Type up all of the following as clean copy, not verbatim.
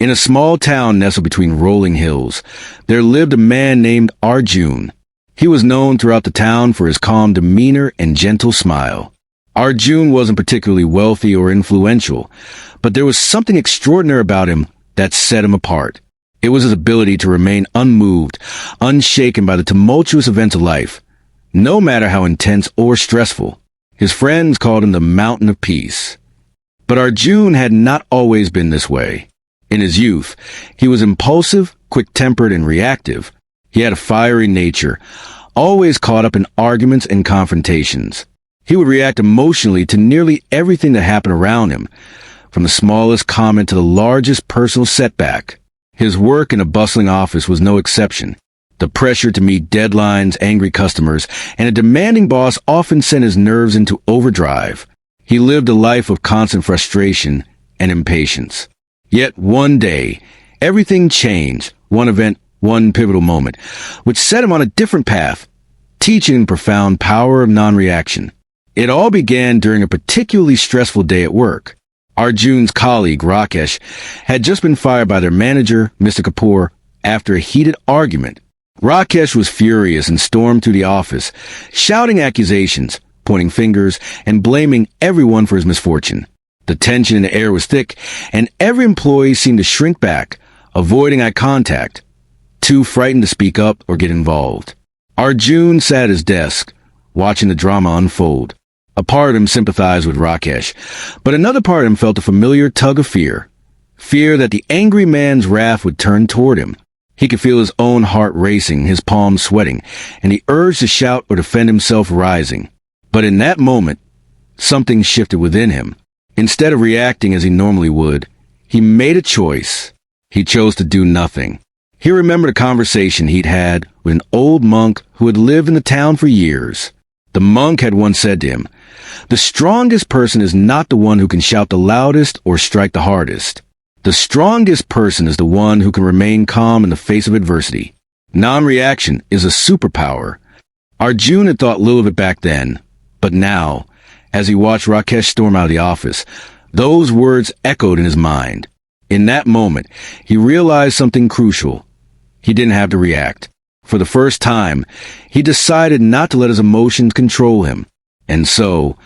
In a small town nestled between rolling hills, there lived a man named Arjun. He was known throughout the town for his calm demeanor and gentle smile. Arjun wasn't particularly wealthy or influential, but there was something extraordinary about him that set him apart. It was his ability to remain unmoved, unshaken by the tumultuous events of life, no matter how intense or stressful. His friends called him the Mountain of Peace. But Arjun had not always been this way. In his youth, he was impulsive, quick-tempered, and reactive. He had a fiery nature, always caught up in arguments and confrontations. He would react emotionally to nearly everything that happened around him, from the smallest comment to the largest personal setback. His work in a bustling office was no exception. The pressure to meet deadlines, angry customers, and a demanding boss often sent his nerves into overdrive. He lived a life of constant frustration and impatience. Yet one day, everything changed. One event, one pivotal moment, which set him on a different path, teaching the profound power of non-reaction. It all began during a particularly stressful day at work. Arjun's colleague, Rakesh, had just been fired by their manager, Mr. Kapoor, after a heated argument. Rakesh was furious and stormed through the office, shouting accusations, pointing fingers, and blaming everyone for his misfortune. The tension in the air was thick, and every employee seemed to shrink back, avoiding eye contact, too frightened to speak up or get involved. Arjun sat at his desk, watching the drama unfold. A part of him sympathized with Rakesh, but another part of him felt a familiar tug of fear. Fear that the angry man's wrath would turn toward him. He could feel his own heart racing, his palms sweating, and the urge to shout or defend himself rising. But in that moment, something shifted within him. Instead of reacting as he normally would, he made a choice. He chose to do nothing. He remembered a conversation he'd had with an old monk who had lived in the town for years. The monk had once said to him, "The strongest person is not the one who can shout the loudest or strike the hardest. The strongest person is the one who can remain calm in the face of adversity." Non-reaction is a superpower. Arjun had thought little of it back then, but now, as he watched Rakesh storm out of the office, those words echoed in his mind. In that moment, he realized something crucial. He didn't have to react. For the first time, he decided not to let his emotions control him. And so,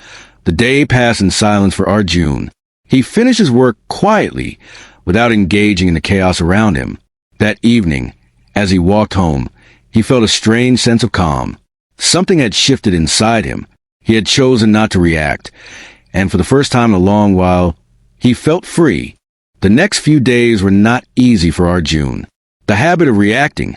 the day passed in silence for Arjun. He finished his work quietly, without engaging in the chaos around him. That evening, as he walked home, he felt a strange sense of calm. Something had shifted inside him. He had chosen not to react, and for the first time in a long while, he felt free. The next few days were not easy for Arjun. The habit of reacting,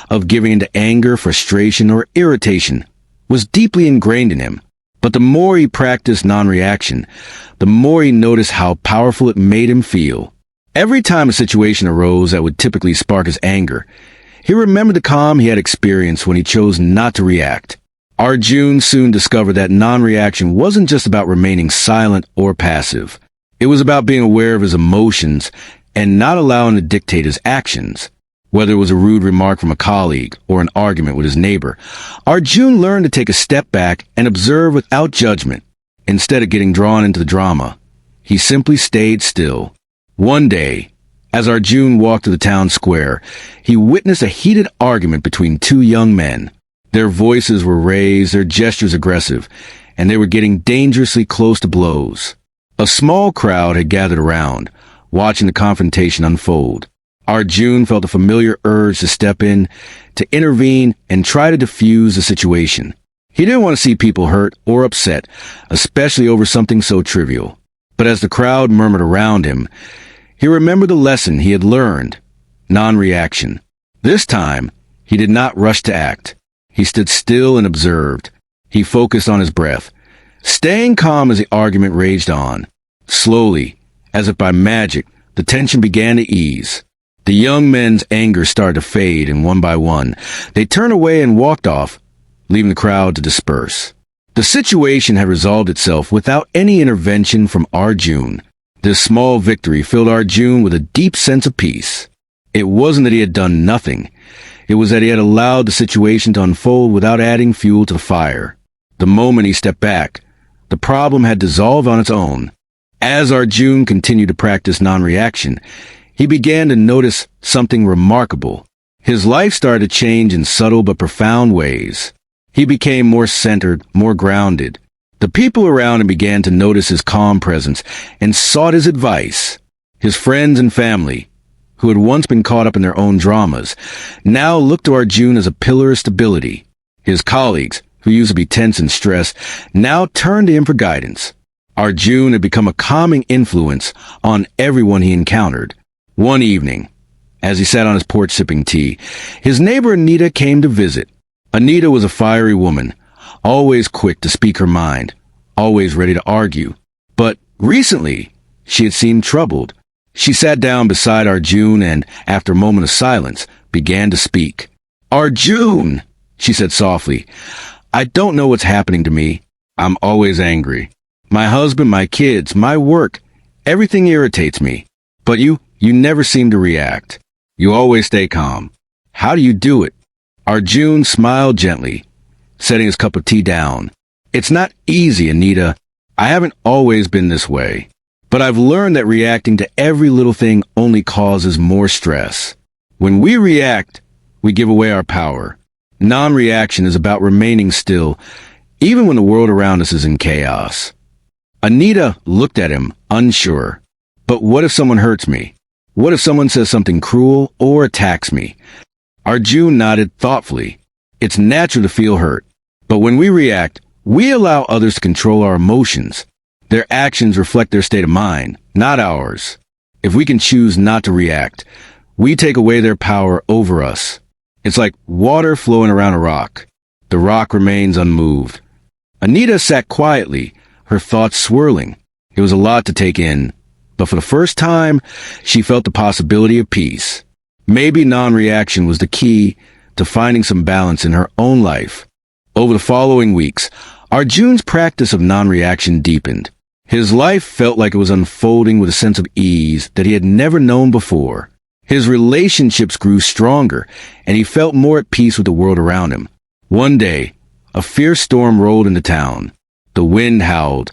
of giving into anger, frustration, or irritation, was deeply ingrained in him. But the more he practiced non-reaction, the more he noticed how powerful it made him feel. Every time a situation arose that would typically spark his anger, he remembered the calm he had experienced when he chose not to react. Arjun soon discovered that non-reaction wasn't just about remaining silent or passive. It was about being aware of his emotions and not allowing to dictate his actions. Whether it was a rude remark from a colleague or an argument with his neighbor, Arjun learned to take a step back and observe without judgment. Instead of getting drawn into the drama, he simply stayed still. One day, as Arjun walked to the town square, he witnessed a heated argument between two young men. Their voices were raised, their gestures aggressive, and they were getting dangerously close to blows. A small crowd had gathered around, watching the confrontation unfold. Arjun felt a familiar urge to step in, to intervene, and try to defuse the situation. He didn't want to see people hurt or upset, especially over something so trivial. But as the crowd murmured around him, he remembered the lesson he had learned: non-reaction. This time, he did not rush to act. He stood still and observed. He focused on his breath, staying calm as the argument raged on. Slowly, as if by magic, the tension began to ease. The young men's anger started to fade, and one by one, they turned away and walked off, leaving the crowd to disperse. The situation had resolved itself without any intervention from Arjun. This small victory filled Arjun with a deep sense of peace. It wasn't that he had done nothing. It was that he had allowed the situation to unfold without adding fuel to the fire. The moment he stepped back, the problem had dissolved on its own. As Arjun continued to practice non-reaction, he began to notice something remarkable. His life started to change in subtle but profound ways. He became more centered, more grounded. The people around him began to notice his calm presence and sought his advice. His friends and family, who had once been caught up in their own dramas, now looked to Arjun as a pillar of stability. His colleagues, who used to be tense and stressed, now turned to him for guidance. Arjun had become a calming influence on everyone he encountered. One evening, as he sat on his porch sipping tea, his neighbor Anita came to visit. Anita was a fiery woman, always quick to speak her mind, always ready to argue. But recently, she had seemed troubled. She sat down beside Arjun and, after a moment of silence, began to speak. "Arjun," she said softly, "I don't know what's happening to me. I'm always angry. My husband, my kids, my work, everything irritates me. But you never seem to react. You always stay calm. How do you do it?" Arjun smiled gently, setting his cup of tea down. "It's not easy, Anita. I haven't always been this way. But I've learned that reacting to every little thing only causes more stress. When we react, we give away our power. Non-reaction is about remaining still, even when the world around us is in chaos." Anita looked at him, unsure. "But what if someone hurts me? What if someone says something cruel or attacks me?" Arjun nodded thoughtfully. "It's natural to feel hurt. But when we react, we allow others to control our emotions. Their actions reflect their state of mind, not ours. If we can choose not to react, we take away their power over us. It's like water flowing around a rock. The rock remains unmoved." Anita sat quietly, her thoughts swirling. It was a lot to take in, but for the first time, she felt the possibility of peace. Maybe non-reaction was the key to finding some balance in her own life. Over the following weeks, Arjun's practice of non-reaction deepened. His life felt like it was unfolding with a sense of ease that he had never known before. His relationships grew stronger, and he felt more at peace with the world around him. One day, a fierce storm rolled into town. The wind howled.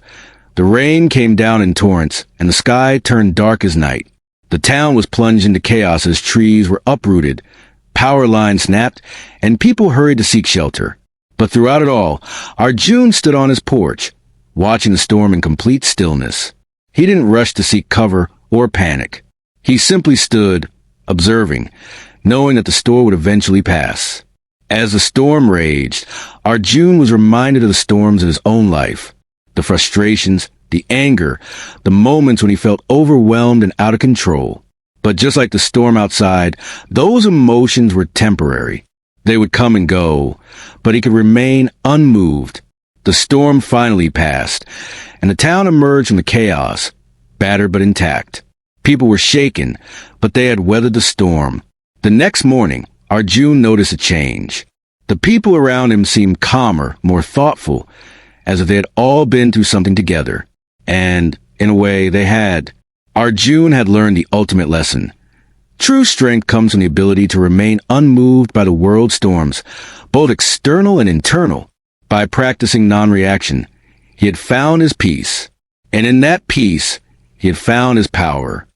The rain came down in torrents, and the sky turned dark as night. The town was plunged into chaos as trees were uprooted, power lines snapped, and people hurried to seek shelter. But throughout it all, Arjun stood on his porch, watching the storm in complete stillness. He didn't rush to seek cover or panic. He simply stood, observing, knowing that the storm would eventually pass. As the storm raged, Arjun was reminded of the storms in his own life, the frustrations, the anger, the moments when he felt overwhelmed and out of control. But just like the storm outside, those emotions were temporary. They would come and go, but he could remain unmoved. The storm finally passed, and the town emerged from the chaos, battered but intact. People were shaken, but they had weathered the storm. The next morning, Arjun noticed a change. The people around him seemed calmer, more thoughtful, as if they had all been through something together. And, in a way, they had. Arjun had learned the ultimate lesson. True strength comes from the ability to remain unmoved by the world's storms, both external and internal. By practicing non-reaction, he had found his peace. And in that peace, he had found his power.